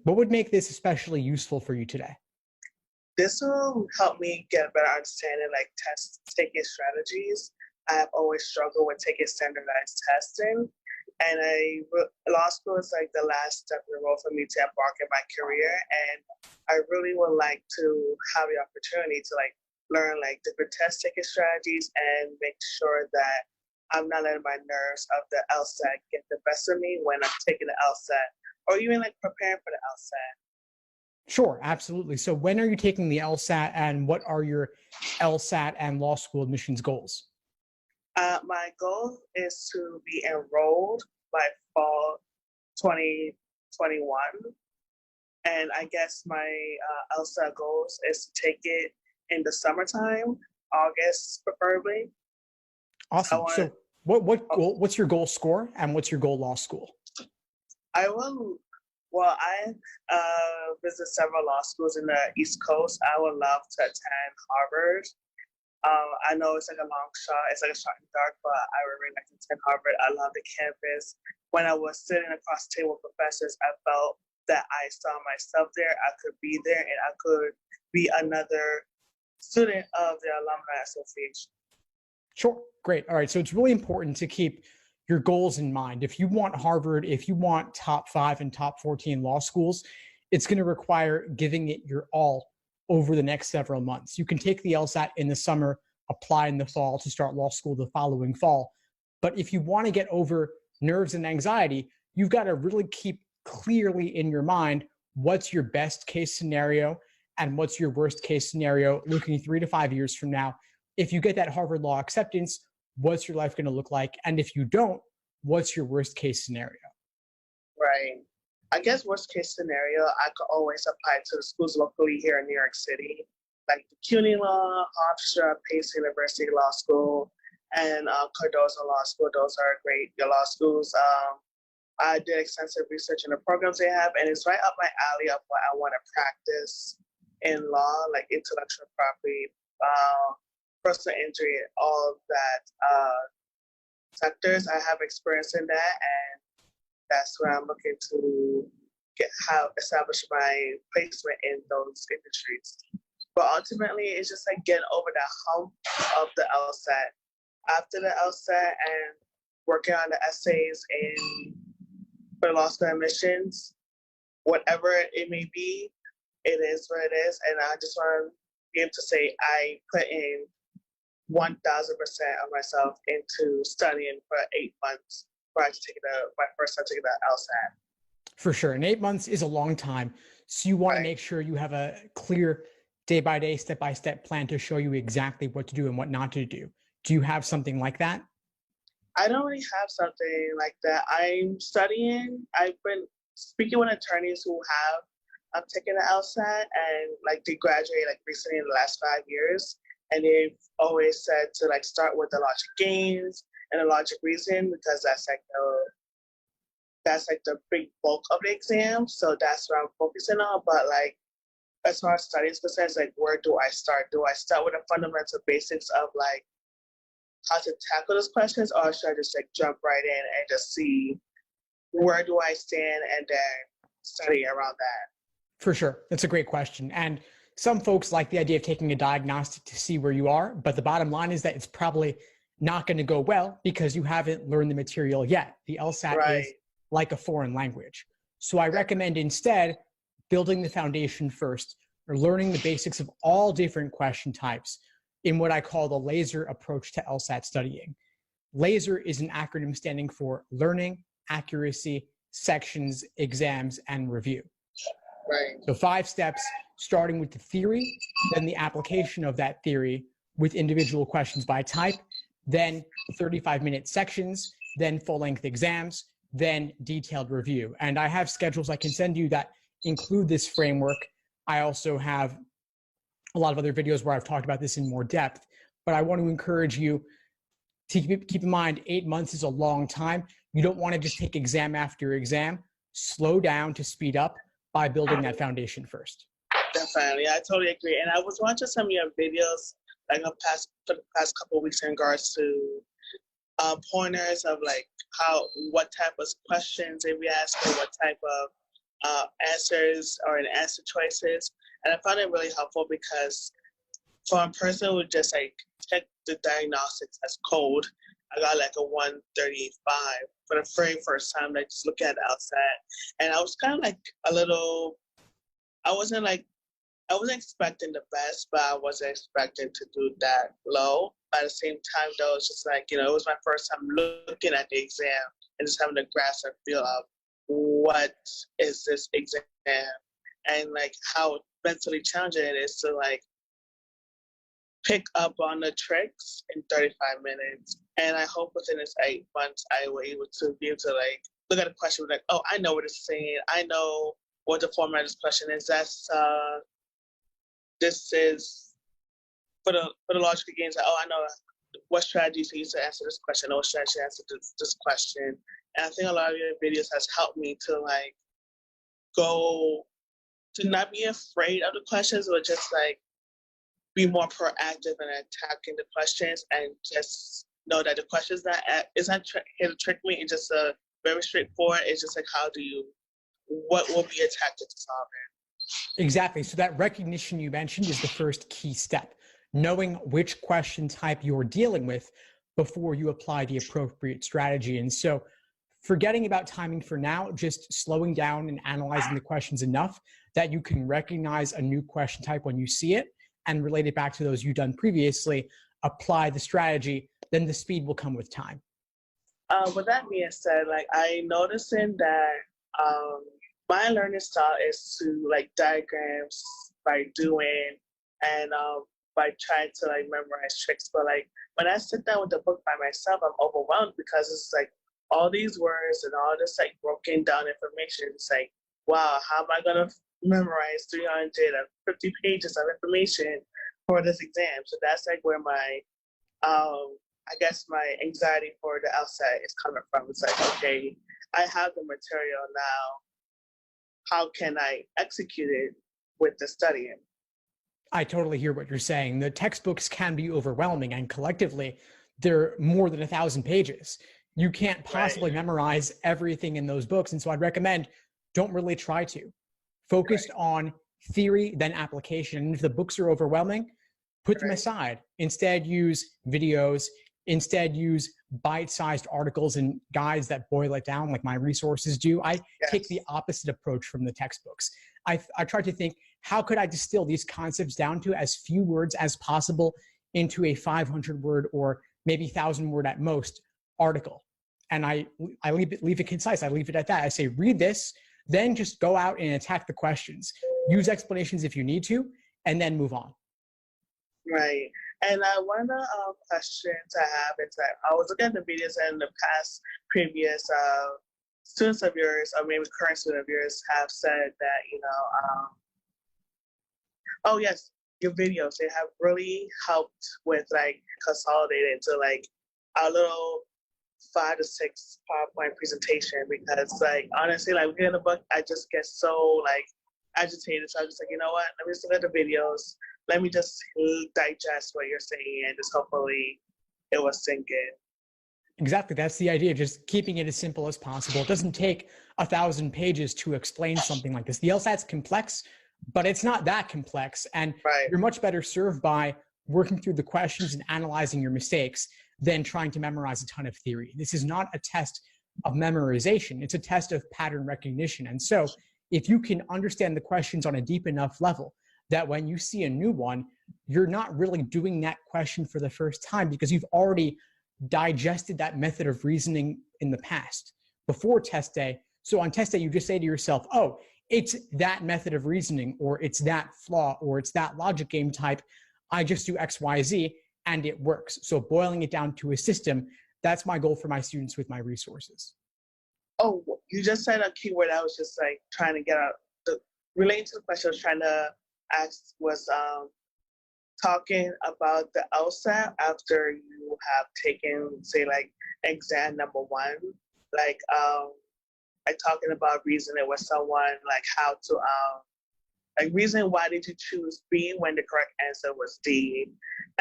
What would make this especially useful for you today? This will help me get a better understanding, like test taking strategies. I have always struggled with taking standardized testing, and law school is like the last step in the road for me to embark in my career. And I really would like to have the opportunity to like learn like different test taking strategies and make sure that I'm not letting my nerves of the LSAT get the best of me when I'm taking the LSAT, or even like preparing for the LSAT. Sure, absolutely. So when are you taking the LSAT, and what are your LSAT and law school admissions goals? My goal is to be enrolled by fall 2021. And I guess my LSAT goals is to take it in the summertime, August preferably. Awesome. So what's your goal score, and what's your goal law school? I visit several law schools in the East Coast. I would love to attend Harvard. I know it's like a long shot. It's like a shot in the dark, but I would really like to attend Harvard. I love the campus. When I was sitting across the table with professors, I felt that I saw myself there. I could be there, and I could be another student of the Alumni Association. Sure. Great. All right. So it's really important to keep your goals in mind. If you want Harvard, if you want top 5 and top 14 law schools, it's going to require giving it your all over the next several months. You can take the LSAT in the summer, apply in the fall to start law school the following fall. But if you want to get over nerves and anxiety, you've got to really keep clearly in your mind what's your best case scenario and what's your worst case scenario looking 3 to 5 years from now. If you get that Harvard law acceptance, what's your life going to look like? And if you don't, what's your worst case scenario? Right. I guess worst case scenario, I could always apply to the schools locally here in New York City, like the CUNY Law, Hofstra, Pace University Law School, and Cardozo Law School. Those are great law schools. I did extensive research in the programs they have, and it's right up my alley of what I want to practice in law, like intellectual property, personal injury, all of that sectors. I have experience in that, and that's where I'm looking to establish my placement in those industries. But ultimately, it's just like getting over that hump of the LSAT. After the LSAT and working on the essays for law school admissions, whatever it may be, it is what it is. And I just want to be able to say I put in 1,000% of myself into studying for 8 months prior to taking my first time taking the LSAT. For sure. And 8 months is a long time. So you want to make sure you have a clear day-by-day, step-by-step plan to show you exactly what to do and what not to do. Do you have something like that? I don't really have something like that. I'm studying. I've been speaking with attorneys who have taken the LSAT, and like they graduated like recently in the last 5 years. And they've always said to like start with the logic gains and the logic reason, because that's like the big bulk of the exam. So that's what I'm focusing on. But like as far as studies concerned, like where do I start? Do I start with the fundamental basics of like how to tackle those questions, or should I just like jump right in and just see where do I stand and then study around that? For sure. That's a great question. And some folks like the idea of taking a diagnostic to see where you are, but the bottom line is that it's probably not going to go well because you haven't learned the material yet. The LSAT is like a foreign language. So I recommend instead building the foundation first, or learning the basics of all different question types in what I call the LASER approach to LSAT studying. LASER is an acronym standing for learning, accuracy, sections, exams, and review. So 5 steps, starting with the theory, then the application of that theory with individual questions by type, then 35-minute sections, then full-length exams, then detailed review. And I have schedules I can send you that include this framework. I also have a lot of other videos where I've talked about this in more depth, but I want to encourage you to keep in mind 8 months is a long time. You don't want to just take exam after exam. Slow down to speed up by building that foundation first. Definitely, I totally agree. And I was watching some of your videos like for the past couple of weeks in regards to pointers of like what type of questions they we ask or what type of answers or an answer choices. And I found it really helpful because for a person who just like check the diagnostics as cold, I got like a 135 for the very first time. Like just look at the LSAT, and I was kind of like a little. I wasn't expecting the best, but I wasn't expecting to do that low. But at the same time, though, it's just like, it was my first time looking at the exam and just having to grasp and feel of what is this exam and like how mentally challenging it is to like pick up on the tricks in 35 minutes. And I hope within this 8 months, I will able to be able to like look at a question like, oh, I know what it's saying. I know what the format of this question is. This is for the logical games. Like, oh, I know what strategy to use to answer this question. What strategy to answer this question. And I think a lot of your videos has helped me to like to not be afraid of the questions, but just like be more proactive in attacking the questions and just know that the questions it's not here to trick me. It's just very straightforward. It's just like what will be a tactic to solve it. Exactly. So that recognition you mentioned is the first key step. Knowing which question type you're dealing with before you apply the appropriate strategy. And so forgetting about timing for now, just slowing down and analyzing the questions enough that you can recognize a new question type when you see it and relate it back to those you've done previously, apply the strategy, then the speed will come with time. With that being said, like I noticing that my learning style is to like diagrams by doing and by trying to like memorize tricks. But like when I sit down with the book by myself, I'm overwhelmed because it's like all these words and all this like broken down information. It's like, wow, how am I gonna memorize 350 pages of information for this exam? So that's like where my I guess my anxiety for the LSAT is coming from. It's like, okay, I have the material now. How can I execute it with the studying? I totally hear what you're saying. The textbooks can be overwhelming, and collectively, they're more than 1,000 pages. You can't possibly memorize everything in those books. And so I'd recommend don't really try to. Focus on theory, then application. And if the books are overwhelming, put them aside. Instead, use videos. Instead, use bite-sized articles and guides that boil it down like my resources do. I take the opposite approach from the textbooks. I try to think, how could I distill these concepts down to as few words as possible into a 500-word or maybe 1,000-word at most article? And I leave it concise. I leave it at that. I say, read this, then just go out and attack the questions. Use explanations if you need to, and then move on. Right. And one of the questions I have is that I was looking at the videos and the past previous students of yours, or maybe current student of yours, have said that, oh yes, your videos, they have really helped with like consolidating into like a little 5 to 6 PowerPoint presentation, because like honestly, like reading the book, I just get so like agitated. So I'm just like, you know what, let me just look at the videos. Let me just digest what you're saying and just hopefully it will sink in. Exactly. That's the idea. Just keeping it as simple as possible. It doesn't take 1,000 pages to explain something like this. The LSAT's complex, but it's not that complex. And you're much better served by working through the questions and analyzing your mistakes than trying to memorize a ton of theory. This is not a test of memorization. It's a test of pattern recognition. And so if you can understand the questions on a deep enough level that when you see a new one, you're not really doing that question for the first time because you've already digested that method of reasoning in the past before test day. So on test day, you just say to yourself, oh, it's that method of reasoning, or it's that flaw, or it's that logic game type. I just do X, Y, Z, and it works. So boiling it down to a system, that's my goal for my students with my resources. Oh, you just said a keyword I was just like trying to get out. Relating to the question I was trying to ask was talking about the LSAT after you have taken, say, like exam number 1, like talking about reasoning with someone, like how to Like, reason why did you choose B when the correct answer was D?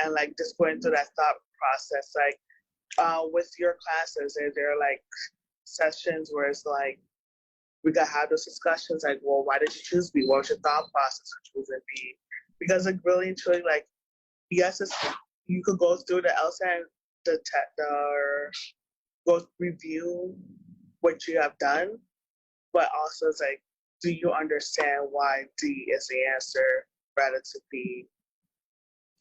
And like just going through that thought process, like with your classes, are there like sessions where it's like we got to have those discussions, like, well, why did you choose B? What was your thought process of choosing B? Because like really and truly, like, yes, you could go through the LSAT, or go review what you have done, but also it's like, do you understand why D is the answer rather to B?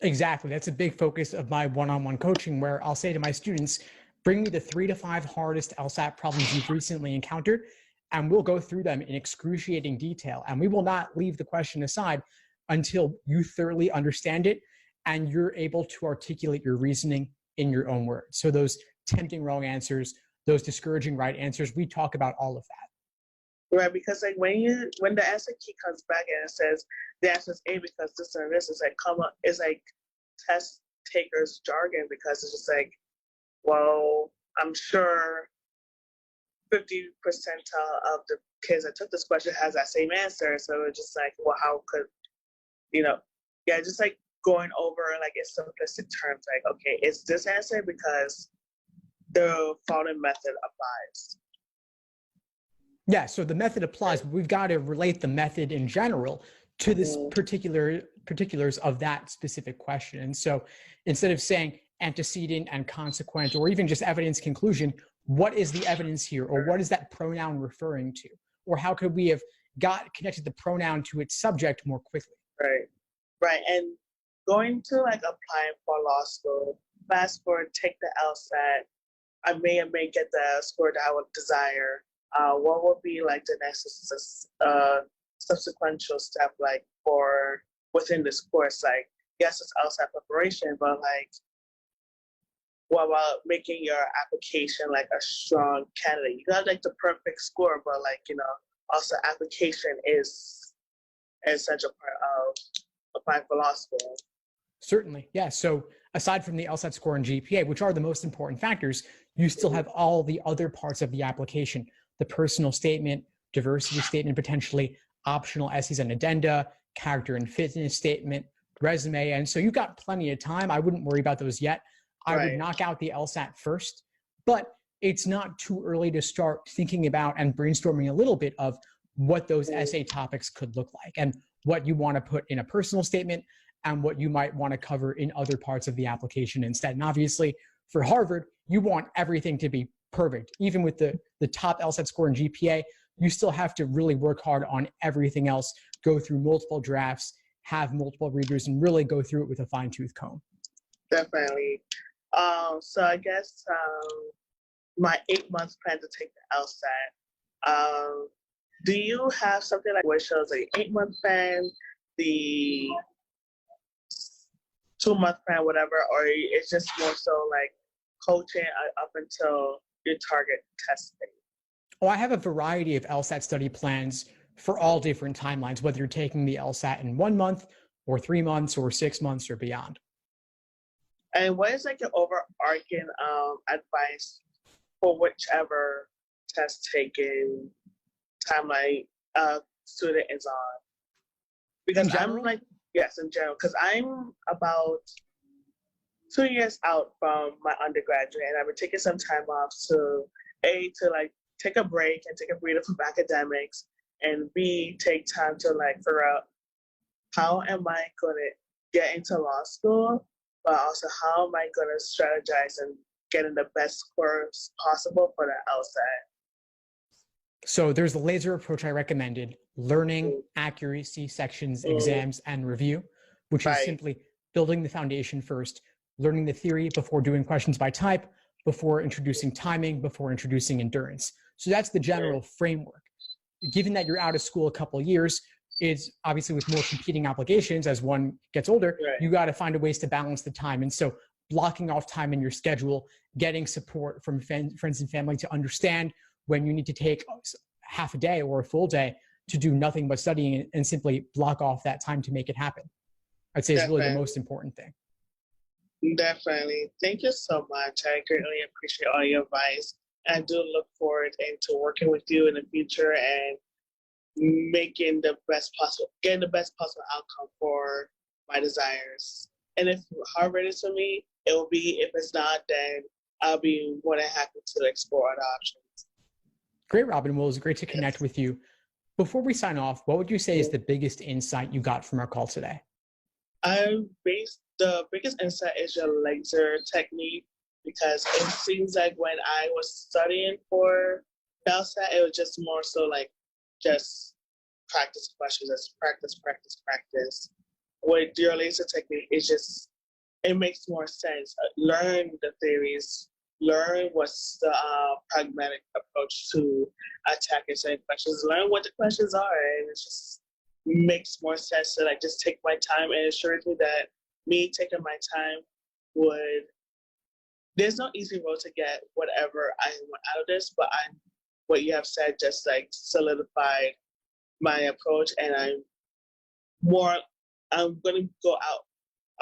Exactly. That's a big focus of my one-on-one coaching, where I'll say to my students, bring me the 3 to 5 hardest LSAT problems you've recently encountered, and we'll go through them in excruciating detail. And we will not leave the question aside until you thoroughly understand it and you're able to articulate your reasoning in your own words. So those tempting wrong answers, those discouraging right answers, we talk about all of that. Right, because like when the answer key comes back and it says the answer is A because this and this, is like it's like test takers jargon, because it's just like, well, I'm sure 50 percentile of the kids that took this question has that same answer. So it's just like, well, how could, just like going over like in simplistic terms, like, okay, is this answer because the following method applies. Yeah, so the method applies, but we've got to relate the method in general to this particulars of that specific question. And so instead of saying antecedent and consequent, or even just evidence conclusion, what is the evidence here? Or what is that pronoun referring to? Or how could we have connected the pronoun to its subject more quickly? Right. And going to like applying for law school, fast forward, take the LSAT, I may get the score that I would desire. What would be like the next subsequent step, like for within this course? Like, yes, it's LSAT preparation, but like, what about making your application like a strong candidate? You got like the perfect score, but like, also application is an essential part of applying for law school. Certainly, yeah. So aside from the LSAT score and GPA, which are the most important factors, you still have all the other parts of the application: the personal statement, diversity statement, potentially optional essays and addenda, character and fitness statement, resume. And so you've got plenty of time. I wouldn't worry about those yet. I would knock out the LSAT first, but it's not too early to start thinking about and brainstorming a little bit of what those essay topics could look like and what you want to put in a personal statement and what you might want to cover in other parts of the application instead. And obviously for Harvard, you want everything to be perfect. Even with the top LSAT score and GPA, you still have to really work hard on everything else, go through multiple drafts, have multiple readers, and really go through it with a fine-tooth comb. Definitely. So I guess my 8-month plan to take the LSAT. Do you have something like what shows like 8-month plan, the 2-month plan, whatever, or it's just more so like coaching up until your target test date? Oh, I have a variety of LSAT study plans for all different timelines, whether you're taking the LSAT in 1 month or 3 months or 6 months or beyond. And what is like your overarching advice for whichever test taking timeline student is on? Because I'm like, yes, in general, because I'm about 2 years out from my undergraduate, and I've been taking some time off to like take a break and take a breather from academics, and B, take time to like figure out how am I going to get into law school, but also how am I going to strategize and get in the best scores possible for the LSAT. So there's the laser approach I recommended: learning, accuracy, sections, exams, and review, which is simply building the foundation first, learning the theory before doing questions by type, before introducing timing, before introducing endurance. So that's the general framework. Given that you're out of school a couple of years, it's obviously with more competing obligations as one gets older, you got to find a ways to balance the time. And so blocking off time in your schedule, getting support from friends and family to understand when you need to take half a day or a full day to do nothing but studying and simply block off that time to make it happen, I'd say is really the most important thing. Definitely. Thank you so much. I greatly appreciate all your advice. I do look forward to working with you in the future and getting the best possible outcome for my desires. And if Harvard is for me, it will be. If it's not, then I'll be more than happy to explore other options. Great, Robin. Well, it was great to connect with you. Before we sign off, what would you say is the biggest insight you got from our call today? The biggest insight is your laser technique, because it seems like when I was studying for LSAT, it was just more so like just practice questions, just practice. With your laser technique, it makes more sense. Learn the theories, learn what's the pragmatic approach to attacking certain questions, learn what the questions are, and it just makes more sense to like just take my time, and assures me that me taking my time there's no easy road to get whatever I want out of this, but what you have said just like solidified my approach, and I'm going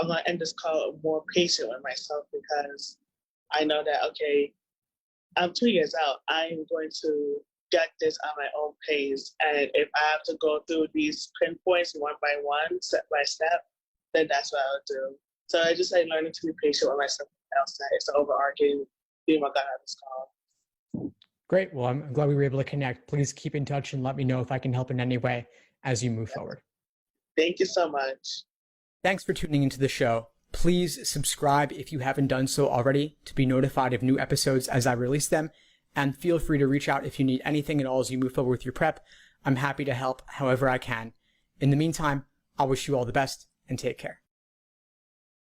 to end this call more patient with myself, because I know that, okay, I'm 2 years out. I'm going to get this on my own pace. And if I have to go through these pinpoints one by one, step by step, then that's what I'll do. So I just like learning to be patient with myself outside. It's the overarching theme I got out of this call. Great. Well, I'm glad we were able to connect. Please keep in touch and let me know if I can help in any way as you move forward. Thank you so much. Thanks for tuning into the show. Please subscribe if you haven't done so already to be notified of new episodes as I release them. And feel free to reach out if you need anything at all as you move forward with your prep. I'm happy to help however I can. In the meantime, I wish you all the best and take care.